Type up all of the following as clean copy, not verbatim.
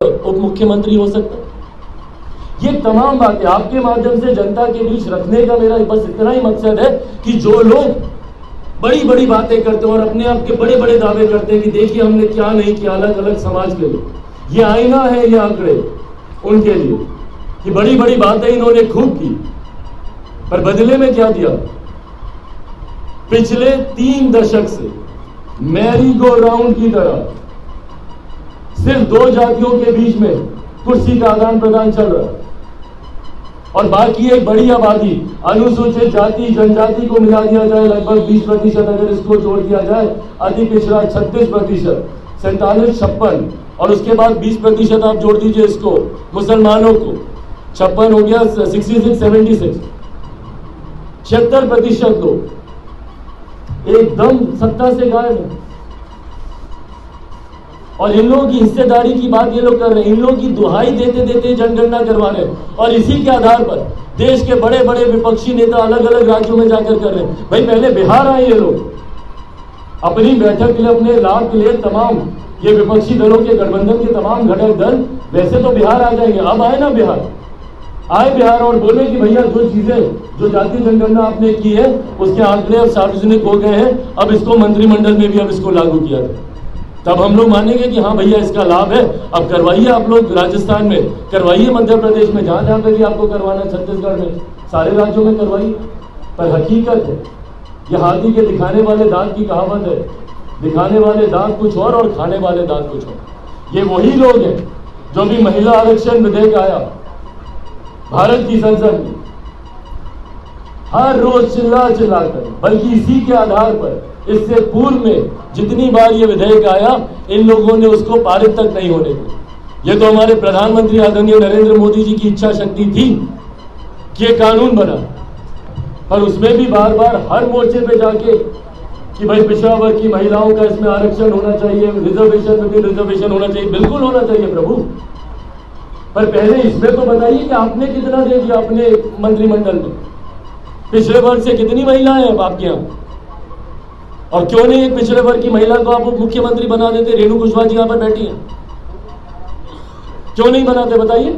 उप मुख्यमंत्री हो सकता है। ये तमाम बातें आपके माध्यम से जनता के बीच रखने का मेरा बस इतना ही मकसद है कि जो लोग बड़ी बड़ी बातें करते हैं और अपने आप के बड़े बड़े दावे करते हैं कि देखिए हमने क्या नहीं किया अलग अलग समाज के लिए, ये आईना है ये आंकड़े उनके लिए कि बड़ी बड़ी बातें इन्होंने खूब की पर बदले में क्या दिया। पिछले 3 दशक से मैरी गो राउंड की तरह सिर्फ 2 जातियों के बीच में कुर्सी का आदान प्रदान चल रहा है और बाकी एक बड़ी आबादी अनुसूचित जाति जनजाति को मिला दिया जाए लगभग 20%, अगर इसको जोड़ दिया जाए अति पिछड़ा 36%, 47, 56 और उसके बाद 20% आप जोड़ दीजिए इसको मुसलमानों को, 56 हो गया 66, 76, 76% लोग एकदम सत्ता से गायब है। और इन लोगों की हिस्सेदारी की बात ये लोग कर रहे हैं, इन लोगों की दुहाई देते देते जनगणना करवा रहे हैं और इसी के आधार पर देश के बड़े बड़े विपक्षी नेता अलग अलग राज्यों में जाकर कर रहे हैं। भाई पहले बिहार आए ये लोग अपनी बैठक के लिए, अपने लाभ के लिए, तमाम ये विपक्षी दलों के गठबंधन के तमाम घटक दल वैसे तो बिहार आ जाएंगे, अब आए ना बिहार, आए बिहार और बोले कि भैया जो चीजें जो जातीय जनगणना आपने की है उसके आंकड़े अब सार्वजनिक हो गए हैं, अब इसको मंत्रिमंडल में भी अब इसको लागू किया जाए। तब हम लोग मानेंगे कि हाँ भैया इसका लाभ है, अब करवाइए आप लोग राजस्थान में करवाइए, मध्य प्रदेश में जहां जहां पे भी आपको करवाना, छत्तीसगढ़ में, सारे राज्यों में करवाइए। पर हकीकत है ये हाथी के दिखाने वाले दांत की कहावत है, दिखाने वाले दांत कुछ और खाने वाले दांत कुछ और। ये वही लोग हैं जो भी महिला आरक्षण विधेयक आया भारत की संसद में हर रोज चिल्ला कर, बल्कि इसी के आधार पर इससे पूर्व में जितनी बार ये विधेयक आया इन लोगों ने उसको पारित तक नहीं होने दिया। ये तो हमारे प्रधानमंत्री आदरणीय नरेंद्र मोदी जी की इच्छा शक्ति थी कि ये कानून बना, पर उसमें भी बार बार हर मोर्चे पे जाके कि भाई पिछड़ा वर्ग की महिलाओं का इसमें आरक्षण होना चाहिए, रिजर्वेशन में भी रिजर्वेशन होना चाहिए, बिल्कुल होना चाहिए प्रभु, पर पहले इसमें तो बताइए कि आपने कितना दे दिया अपने मंत्रिमंडल में, पिछड़े वर्ग से कितनी महिलाएं हैं आपके यहाँ, और क्यों नहीं एक पिछड़े वर्ग की महिला को आप मुख्यमंत्री बना देते। रेणु कुशवाहा जी यहां पर बैठी हैं, क्यों नहीं बनाते बताइए।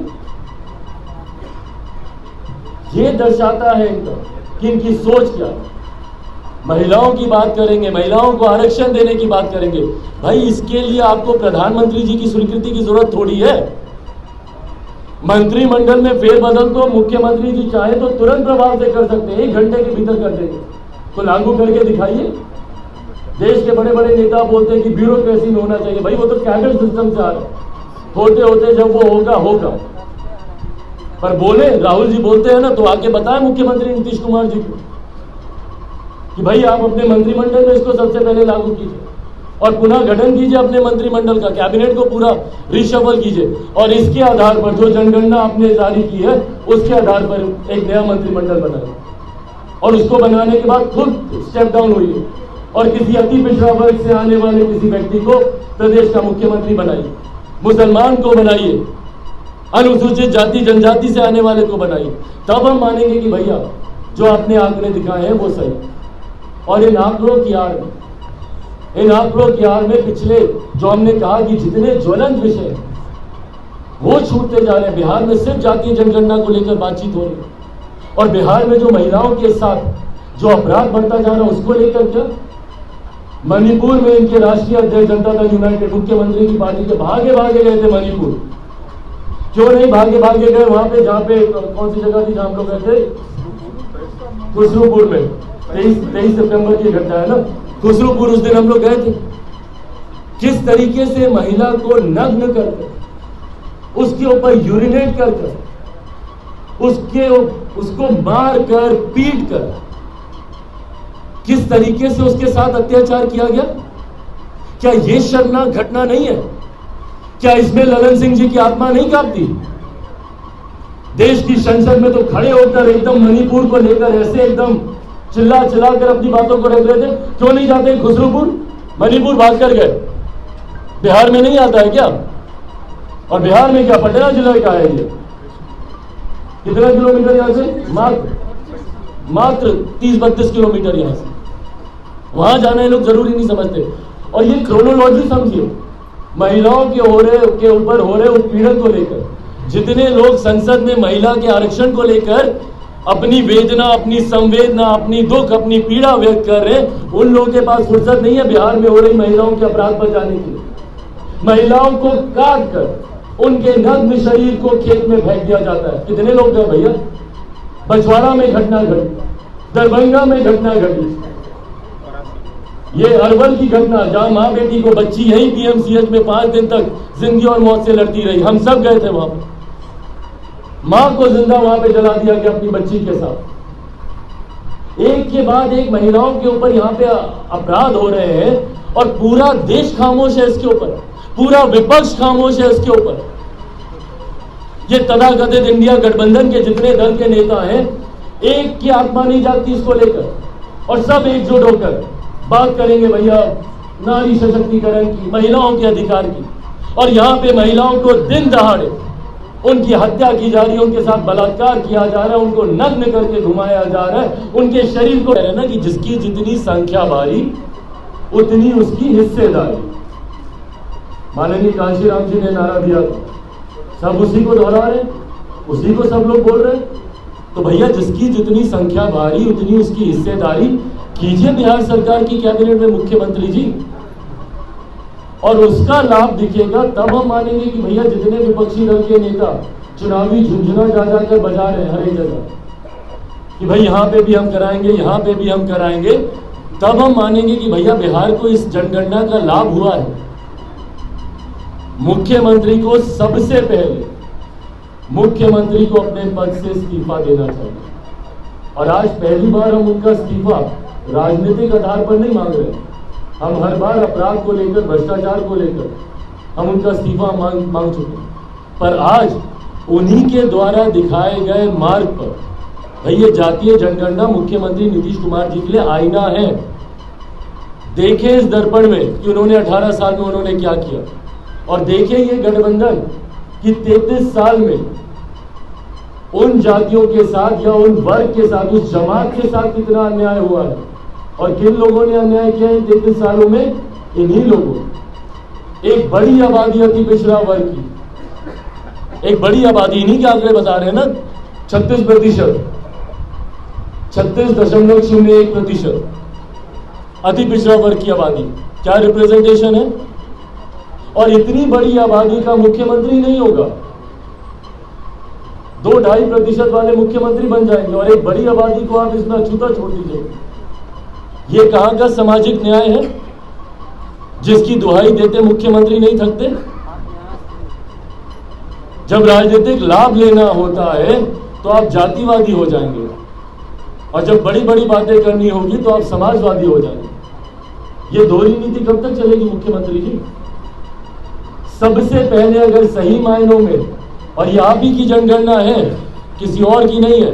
ये दर्शाता है इनका कि इनकी सोच क्या है। महिलाओं की बात करेंगे, महिलाओं को आरक्षण देने की बात करेंगे, भाई इसके लिए आपको प्रधानमंत्री जी की स्वीकृति की जरूरत थोड़ी है। मंत्रिमंडल में फेरबदल तो मुख्यमंत्री जी चाहे तो तुरंत प्रभाव से कर सकते हैं, 1 घंटे के भीतर कर देंगे, तो लागू करके दिखाइए। देश के बड़े बड़े नेता बोलते हैं कि ब्यूरोक्रेसी में होना चाहिए, भाई वो तो कैबिनेट सिस्टम से आ रहा है, होते होते जब वो होगा होगा। पर बोले राहुल जी बोलते हैं ना, तो आके बताएं मुख्यमंत्री नीतीश कुमार जी को कि भाई आप अपने मंत्रिमंडल में इसको सबसे पहले लागू कीजिए और पुनः गठन कीजिए अपने मंत्रिमंडल का, कैबिनेट को पूरा रिशफल कीजिए और इसके आधार पर जो जनगणना आपने जारी की है उसके आधार पर एक नया मंत्रिमंडल बनाए और उसको बनाने के बाद खुद स्टेप डाउन हुई और किसी अति पिछड़ा वर्ग से आने वाले किसी व्यक्ति को प्रदेश का मुख्यमंत्री बनाइए, मुसलमान को बनाइए, अनुसूचित जाति जनजाति से आने वाले को बनाइए, तब हम मानेंगे कि भैया जो आपने आंकड़े दिखाए हैं वो सही। और इन आंकड़ों की आड़ में पिछले जो हमने कहा कि जितने ज्वलंत विषय वो छूटते जा रहे हैं। बिहार में सिर्फ जातीय जनगणना को लेकर बातचीत हो रही है और बिहार में जो महिलाओं के साथ जो अपराध बढ़ता जा रहा है उसको लेकर क्या। मणिपुर में इनके राष्ट्रीय अध्यक्ष जनता दल यूनाइटेड मुख्यमंत्री की पार्टी के भागे भागे गए थे मणिपुर, क्यों नहीं भागे भागे गए वहां पे जहां पे कौन सी जगह थी जहां हम लोग गए थे, खुसरूपुर में 23 सितंबर की घटना है ना, खुसरूपुर उस दिन हम लोग गए थे। किस तरीके से महिला को नग्न करके उसके ऊपर यूरिनेट कर उसको मार कर पीट कर किस तरीके से उसके साथ अत्याचार किया गया। क्या यह शर्मनाक घटना नहीं है? क्या इसमें ललन सिंह जी की आत्मा नहीं कांपती? देश की संसद में तो खड़े होकर एकदम मणिपुर को लेकर ऐसे एकदम चिल्ला कर अपनी बातों को रख रहे थे, क्यों नहीं जाते खुसरूपुर? मणिपुर भाग कर गए, बिहार में नहीं आता है क्या? और बिहार में क्या पटना जिला का है ये, कितना किलोमीटर यहां से? मात्र 30-32 किलोमीटर यहां से। वहां जाना ये लोग जरूरी नहीं समझते। और ये क्रोनोलॉजी समझिए महिलाओं के ऊपर हो रहे उत्पीड़न को लेकर, जितने लोग संसद में महिला के आरक्षण को लेकर अपनी वेदना, अपनी संवेदना, अपनी दुख, अपनी पीड़ा व्यक्त कर रहे हैं, उन लोगों के पास फुर्सत नहीं है बिहार में हो रही महिलाओं के अपराध पर जाने की। महिलाओं को काट कर उनके नग्न शरीर को खेत में फेंक दिया जाता है। कितने लोग गए भैया? बछवाड़ा में घटना घटी, दरभंगा में घटना घटी, ये अरवल की घटना जहां मां बेटी को बच्ची यही पीएमसीएच में 5 दिन तक जिंदगी और मौत से लड़ती रही। हम सब गए थे वहां पर, मां को जिंदा वहां पे जला दिया गया अपनी बच्ची के साथ। एक के बाद एक महिलाओं के ऊपर यहाँ पे अपराध हो रहे हैं और पूरा देश खामोश है इसके ऊपर, पूरा विपक्ष खामोश है इसके ऊपर। ये तथाकथित इंडिया गठबंधन के जितने दल के नेता हैं, एक की आत्मा नहीं जागती इसको लेकर, और सब एकजुट होकर बात करेंगे भैया नारी सशक्तिकरण की, महिलाओं के अधिकार की। और यहाँ पे महिलाओं को दिन दहाड़े उनकी हत्या की जा रही है, उनके साथ बलात्कार किया जा रहा है, उनको नग्न करके घुमाया जा रहा है, उनके शरीर को ना कि जिसकी जितनी संख्या भारी उतनी उसकी हिस्सेदारी। माननीय कांशीराम जी ने नारा दिया था, सब उसी को दोहरा रहे, उसी को सब लोग बोल रहे। तो भैया जिसकी जितनी संख्या भारी उतनी उसकी हिस्सेदारी कीजिए बिहार सरकार की कैबिनेट में मुख्यमंत्री जी, और उसका लाभ दिखेगा तब हम मानेंगे कि भैया जितने विपक्षी दल के नेता चुनावी झुंझुना जा जाकर बजा रहे हैं हर एक जगह कि भाई यहाँ पे भी हम कराएंगे, यहाँ पे भी हम कराएंगे, तब हम मानेंगे कि भैया बिहार को इस जनगणना का लाभ हुआ है। मुख्यमंत्री को सबसे पहले मुख्यमंत्री को अपने पद से इस्तीफा देना चाहिए, और आज पहली बार हम उनका इस्तीफा राजनीतिक आधार पर नहीं मांग रहे। हम हर बार अपराध को लेकर, भ्रष्टाचार को लेकर हम उनका इस्तीफा मांग चुके हैं, पर आज उन्हीं के द्वारा दिखाए गए मार्ग पर भैया जातीय जनगणना मुख्यमंत्री नीतीश कुमार जी के लिए आईना है। देखें इस दर्पण में कि उन्होंने 18 साल में उन्होंने क्या किया, और देखें ये गठबंधन कि 33 साल में उन जातियों के साथ या उन वर्ग के साथ, उस जमात के साथ कितना अन्याय हुआ है, और किन लोगों ने अन्याय किया है 33 सालों में? इन्हीं लोगों। एक बड़ी आबादी अति पिछड़ा वर्ग की, एक बड़ी आबादी, इन्हीं के आंकड़े बता रहे हैं ना, 36%, 36.01% अति पिछड़ा वर्ग की आबादी। क्या रिप्रेजेंटेशन है? और इतनी बड़ी आबादी का मुख्यमंत्री नहीं होगा, 2-2.5% वाले मुख्यमंत्री बन जाएंगे, और एक बड़ी आबादी को आप इसमें अछूता छोड़ दीजिए। ये कहां का सामाजिक न्याय है जिसकी दुहाई देते मुख्यमंत्री नहीं थकते? जब राजनीतिक लाभ लेना होता है तो आप जातिवादी हो जाएंगे, और जब बड़ी बड़ी बातें करनी होगी तो आप समाजवादी हो जाएंगे। ये दोहरी नीति कब तक चलेगी मुख्यमंत्री जी? सबसे पहले अगर सही मायनों में, और ये आप ही की जनगणना है, किसी और की नहीं है,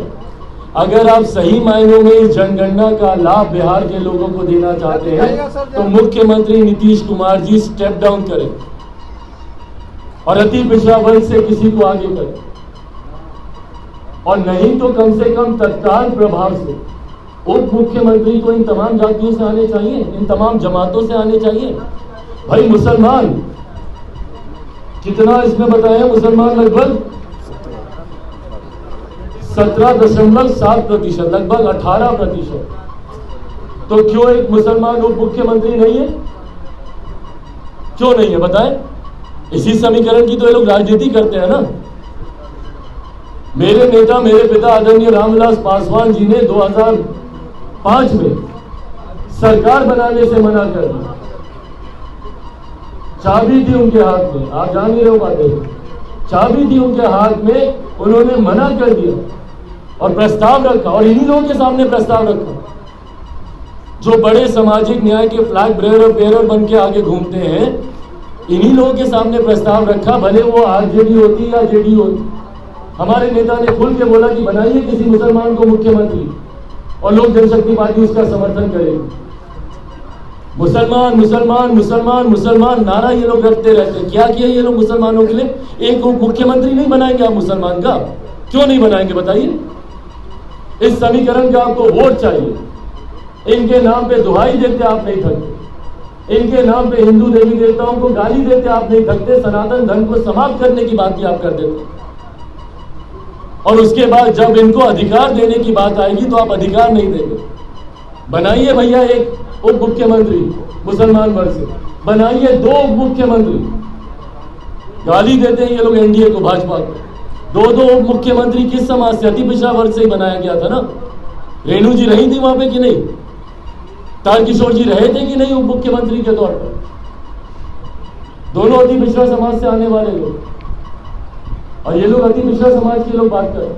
अगर आप सही मायनों में इस जनगणना का लाभ बिहार के लोगों को देना चाहते हैं तो मुख्यमंत्री नीतीश कुमार जी स्टेप डाउन करें और अति पिछड़ा वर्ग से किसी को आगे करें, और नहीं तो कम से कम तत्काल प्रभाव से उप मुख्यमंत्री को इन तमाम जातियों से आने चाहिए, इन तमाम जमातों से आने चाहिए। भाई मुसलमान कितना इसमें बताया? मुसलमान लगभग 17.7%, लगभग 18%। तो क्यों एक मुसलमान उप मुख्यमंत्री नहीं है? क्यों नहीं है बताएं? इसी समीकरण की तो ये लोग राजनीति करते हैं ना। मेरे नेता, मेरे पिता आदरणीय रामविलास पासवान जी ने 2005 में सरकार बनाने से मना कर दिया। चाबी थी उनके हाथ में, आप जान ही रहे बातें, चाबी थी उनके हाथ में, उन्होंने मना कर दिया और प्रस्ताव रखा, और इन्हीं लोगों के सामने प्रस्ताव रखा जो बड़े सामाजिक न्याय के फ्लैग बेरर बन के आगे घूमते हैं। इन्हीं लोगों के सामने प्रस्ताव रखा, भले वो आरजेडी होती या जेडी होती। हमारे नेता ने खुल के बोला कि बनाइए किसी मुसलमान को मुख्यमंत्री, और लोक जनशक्ति पार्टी उसका समर्थन करेगी। मुसलमान मुसलमान मुसलमान मुसलमान नारा ये लोग करते रहते हैं। क्या किया ये लोग मुसलमानों के लिए? एक मुख्यमंत्री नहीं बनाएंगे आप मुसलमान का? क्यों नहीं बनाएंगे बताइए? इस समीकरण का आपको वोट चाहिए, इनके नाम पे दुहाई देते आप नहीं थकते। इनके नाम पे हिंदू देवी देवताओं को गाली देते आप नहीं थकते, सनातन धर्म को समाप्त करने की बात भी आप कर देते। और उसके बाद जब इनको अधिकार देने की बात आएगी तो आप अधिकार नहीं देंगे। बनाइए भैया एक उप मुख्यमंत्री मुसलमान वर्ग से, बनाइए 2 उप मुख्यमंत्री। गाली देते हैं ये लोग एनडीए को, भाजपा को। 2 उप मुख्यमंत्री किस समाज से? अति पिछड़ा वर्ग से ही बनाया गया था ना। रेणु जी रही थी वहां पे कि नहीं? तारकिशोर जी रहे थे कि नहीं उप मुख्यमंत्री के तौर पर? दोनों अति पिछड़ा समाज से आने वाले लोग, और ये लोग अति पिछड़ा समाज के लोग बात कर रहे हैं।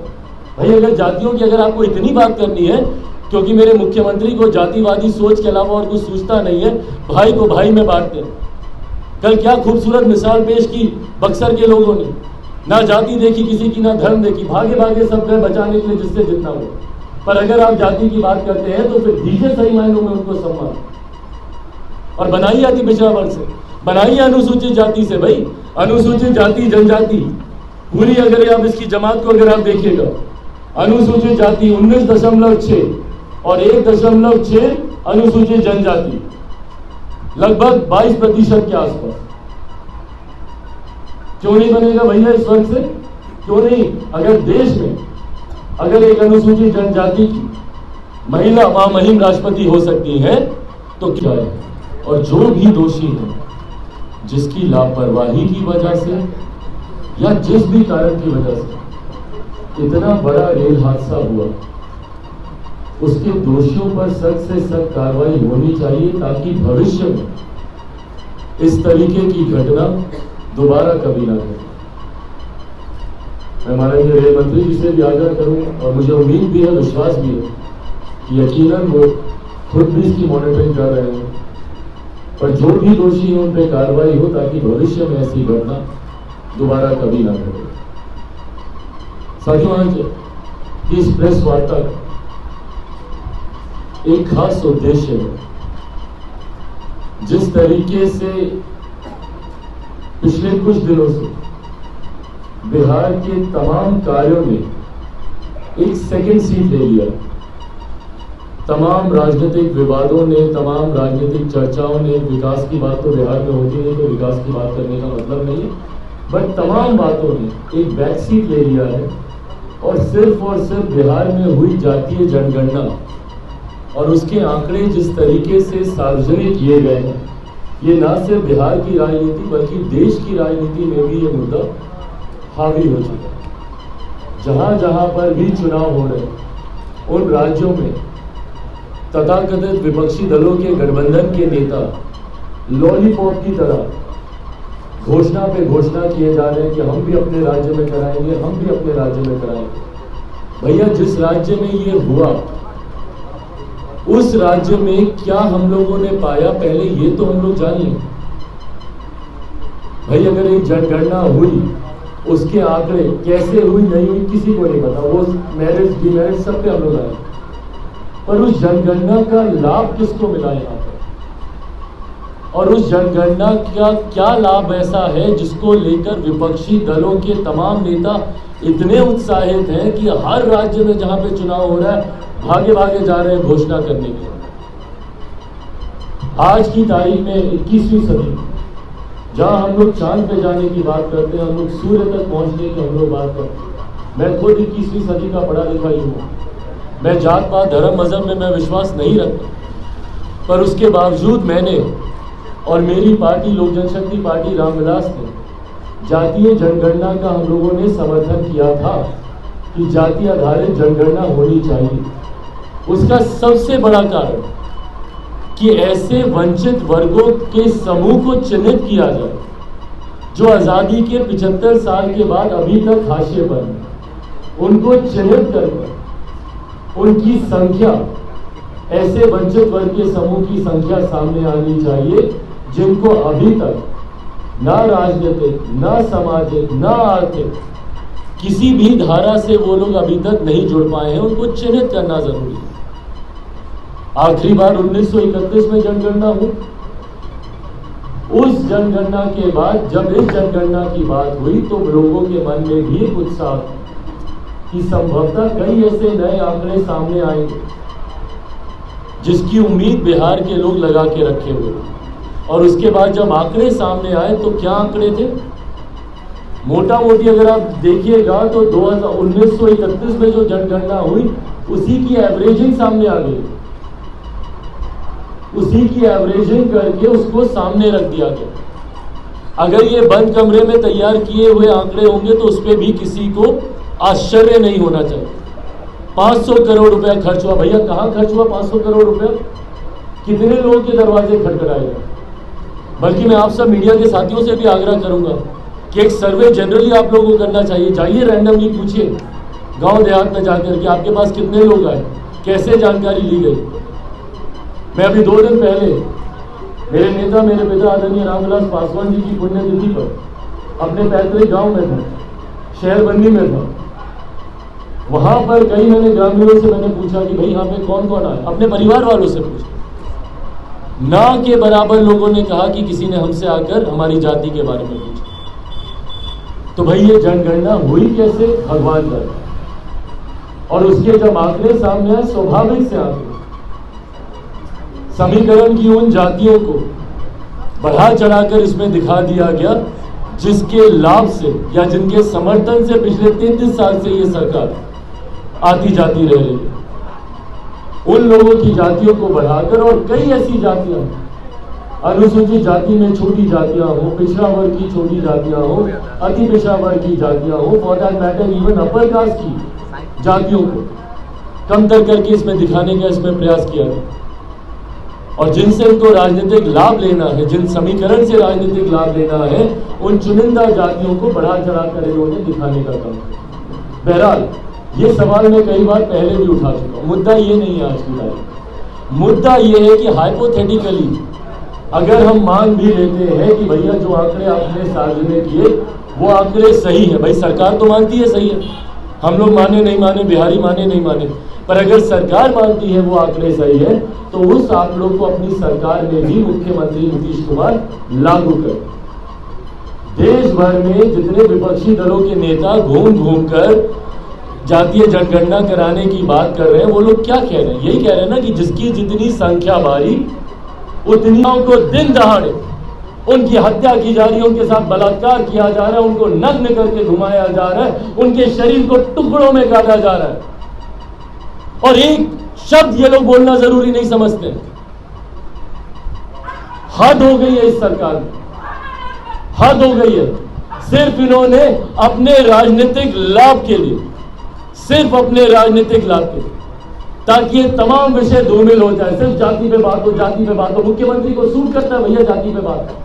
भाई अगर जातियों की अगर आपको इतनी बात करनी है, क्योंकि मेरे मुख्यमंत्री को जातिवादी सोच के अलावा और कुछ सूझता नहीं है, भाई को भाई में बांटते हैं। कल क्या खूबसूरत मिसाल पेश की बक्सर के लोगों ने, ना जाति देखी किसी की, ना धर्म देखी, भागे भागे सब गए बचाने के लिए जिससे जितना हो। पर अगर आप जाति की बात करते हैं तो फिर दीजिए सही मायनों में उनको सम्मान, और बनाइए अति पिछड़ा वर्ग से, बनाइए अनुसूचित जाति से। भाई अनुसूचित जाति जनजाति पूरी, अगर आप इसकी जमात को अगर आप देखिएगा, अनुसूचित जाति 19.6 और 1.6 अनुसूचित जनजाति, लगभग 22% के आसपास। क्यों नहीं बनेगा भैया इस वर्ग से? क्यों नहीं? अगर देश में अगर एक अनुसूचित जनजाति की महिला महामहिम राष्ट्रपति हो सकती है तो क्या है? और जो भी दोषी है, जिसकी लापरवाही की वजह से या जिस भी कारण की वजह से इतना बड़ा रेल हादसा हुआ, उसके दोषियों पर सख्त से सख्त कार्रवाई होनी चाहिए, ताकि भविष्य में इस तरीके की घटना दोबारा कभी ना घटे। मैं माननीय रेल मंत्री जी से भी आग्रह करूंगा, और मुझे उम्मीद भी है, विश्वास भी है कि यकीनन वो खुद भी इसकी मॉनिटरिंग कर रहे हैं, पर जो भी दोषी है उन पर कार्रवाई हो, ताकि भविष्य में ऐसी घटना दोबारा कभी ना घटे। साथियों, आज इस प्रेस वार्ता का एक खास उद्देश्य है। जिस तरीके से पिछले कुछ दिनों से बिहार के तमाम कार्यों ने एक सेकंड सीट ले लिया, तमाम राजनीतिक विवादों ने, तमाम राजनीतिक चर्चाओं ने, विकास की बात तो बिहार में होती नहीं, तो विकास की बात करने का मतलब नहीं है, बट तमाम बातों ने एक बैक सीट ले लिया है, और सिर्फ बिहार में हुई जातीय जनगणना और उसके आंकड़े जिस तरीके से सार्वजनिक किए गए हैं, ये ना सिर्फ बिहार की राजनीति बल्कि देश की राजनीति में भी ये मुद्दा हावी हो चुका है। जहां जहां पर भी चुनाव हो रहे हैं, उन राज्यों में तथाकथित विपक्षी दलों के गठबंधन के नेता लॉलीपॉप की तरह घोषणा पे घोषणा किए जा रहे हैं कि हम भी अपने राज्य में कराएंगे, हम भी अपने राज्य में कराएंगे। भैया जिस राज्य में ये हुआ, उस राज्य में क्या हम लोगों ने पाया, पहले ये तो हम लोग जान लें। भाई अगर एक जनगणना हुई, उसके आंकड़े कैसे हुई नहीं हुई किसी को नहीं पता, वो मैरिज डिमेरिज सब पे हम लोग आए, पर उस जनगणना का लाभ किसको मिला यहाँ पर, और उस जनगणना का क्या लाभ ऐसा है जिसको लेकर विपक्षी दलों के तमाम नेता इतने उत्साहित हैं कि हर राज्य में जहां पे चुनाव हो रहा है भागे भागे जा रहे हैं घोषणा करने के। आज की तारीख में 21वीं सदी, जहां हम लोग चांद पे जाने की बात करते हैं, हम लोग सूर्य तक पहुंचने की हम लोग बात करते हैं। मैं खुद 21वीं सदी का पढ़ा लिखा ही हूँ। मैं जात पात धर्म मजहब में मैं विश्वास नहीं रखता, पर उसके बावजूद मैंने और मेरी पार्टी लोक जनशक्ति पार्टी रामविलास ने जातीय जनगणना का हम लोगों ने समर्थन किया था कि जाति आधारित जनगणना होनी चाहिए। उसका सबसे बड़ा कारण कि ऐसे वंचित वर्गों के समूह को चिन्हित किया जाए जो आज़ादी के 75 साल के बाद अभी तक हाशिए पर हैं। उनको चिन्हित कर उनकी संख्या, ऐसे वंचित वर्ग के समूह की संख्या सामने आनी चाहिए जिनको अभी तक ना राजनीतिक, ना सामाजिक, ना आर्थिक किसी भी धारा से वो लोग अभी तक नहीं जुड़ पाए हैं। उनको चिन्हित करना जरूरी है। आखिरी बार 1931 में जनगणना हुई। उस जनगणना के बाद जब इस जनगणना की बात हुई तो लोगों के मन में भी एक उत्साह कि संभवतः कई ऐसे नए आंकड़े सामने आएंगे जिसकी उम्मीद बिहार के लोग लगा के रखे हुए। और उसके बाद जब आंकड़े सामने आए तो क्या आंकड़े थे? मोटा मोटी अगर आप देखिएगा तो 1931 में जो जनगणना हुई उसी की एवरेजिंग सामने आ गई, उसी की एवरेजिंग करके उसको सामने रख दिया गया। अगर ये बंद कमरे में तैयार किए हुए आंकड़े होंगे तो उस पर भी किसी को आश्चर्य नहीं होना चाहिए। 500 करोड़ रुपया खर्च हुआ। भैया कहाँ खर्च हुआ 500 करोड़ रुपया? कितने लोगों के दरवाजे खटखटाएगा? बल्कि मैं आप सब मीडिया के साथियों से भी आग्रह करूंगा कि एक सर्वे जनरली आप लोगों को करना चाहिए। जाइए रैंडमली पूछिए गांव देहात में जाकर के आपके पास कितने लोग आए, कैसे जानकारी ली गई। मैं अभी 2 दिन पहले मेरे नेता मेरे पिता आदरणीय रामविलास पासवान जी की पुण्यतिथि पर अपने पैतृक गांव में था, शहरबंदी में था। वहां पर कई मैंने ग्रामीणों से मैंने पूछा कि भाई यहाँ पे कौन कौन आए, अपने परिवार वालों से पूछा। ना के बराबर लोगों ने कहा कि किसी ने हमसे आकर हमारी जाति के बारे में पूछा। तो भाई ये जनगणना हुई कैसे? भगवान जाने। और उसके जब आंकड़े सामने आए, स्वाभाविक से आंकड़े समीकरण की उन जातियों को बढ़ा चढ़ाकर इसमें दिखा दिया गया जिसके लाभ से या जिनके समर्थन से पिछले 33 साल से ये सरकार आती जाती रह रही है। उन लोगों की जातियों को बढ़ाकर, और कई ऐसी जातियां, अनुसूचित जाति में छोटी जातियां हो, पिछड़ा वर्ग की छोटी जातियां हो, अति पिछड़ा वर्ग की जातियां हो, for that matter even upper caste की जातियों को कमतर करके इसमें दिखाने का इसमें प्रयास किया है। और जिनसे इनको राजनीतिक लाभ लेना है, जिन समीकरण से राजनीतिक लाभ लेना है, उन चुनिंदा जातियों को बढ़ा चढ़ाकर इन्होंने दिखाने का काम किया। बहरहाल ये सवाल मैं कई बार पहले भी उठा चुका हूं। मुद्दा ये नहीं है आज की तारीख। मुद्दा ये है कि हाइपोथेटिकली अगर हम मान भी लेते हैं कि भैया जो आंकड़े आपने सार्वजनिक किए वो आंकड़े सही है, भाई सरकार तो मानती है सही है, हम लोग माने नहीं माने, बिहारी माने नहीं माने, पर अगर सरकार मानती है वो आंकड़े सही है तो उस आंकड़ों को अपनी सरकार में भी मुख्यमंत्री नीतीश कुमार लागू कर। देश भर में जितने विपक्षी दलों के नेता घूम घूम कर जातीय जनगणना कराने की बात कर रहे हैं, वो लोग क्या कह रहे हैं? यही कह रहे हैं ना कि जिसकी जितनी संख्या भारी उतनी को दिन दहाड़े उनकी हत्या की जा रही है, उनके साथ बलात्कार किया जा रहा है, उनको नग्न करके घुमाया जा रहा है, उनके शरीर को टुकड़ों में काटा जा रहा है। और एक शब्द ये लोग बोलना जरूरी नहीं समझते। हद हो गई है इस सरकार में, हद हो गई है। सिर्फ इन्होंने अपने राजनीतिक लाभ के लिए, सिर्फ अपने राजनीतिक लाभ के लिए, ताकि ये तमाम विषय धूमिल हो जाए, सिर्फ जाति पे बात हो, जाति पे बात हो। मुख्यमंत्री को सूट करता है भैया जाति पे बात,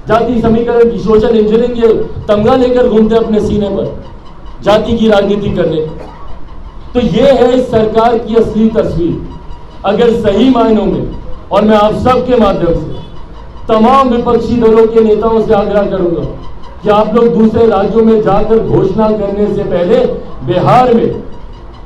जाति समीकरण की सोशल इंजीनियरिंग ये तमगा लेकर घूमते अपने सीने पर जाति की राजनीति करने। तो ये है इस सरकार की असली तस्वीर। अगर सही मायनों में, और मैं आप सबके माध्यम से तमाम विपक्षी दलों के नेताओं से आग्रह करूंगा कि आप लोग दूसरे राज्यों में जाकर घोषणा करने से पहले बिहार में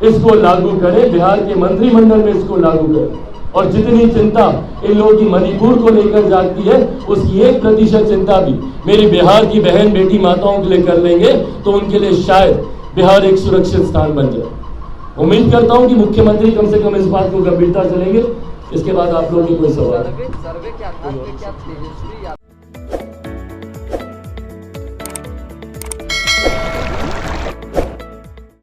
इसको लागू करें, बिहार के मंत्रिमंडल में इसको लागू करें। और जितनी चिंता इन लोगों की मणिपुर को लेकर जाती है, उसकी 1% चिंता भी मेरी बिहार की बहन बेटी माताओं के लिए कर लेंगे तो उनके लिए शायद बिहार एक सुरक्षित स्थान बन जाए। उम्मीद करता हूं कि मुख्यमंत्री कम से कम इस बात को गंभीरता से लेंगे। इसके बाद आप लोगों की कोई सवाल? सर्वे क्या था?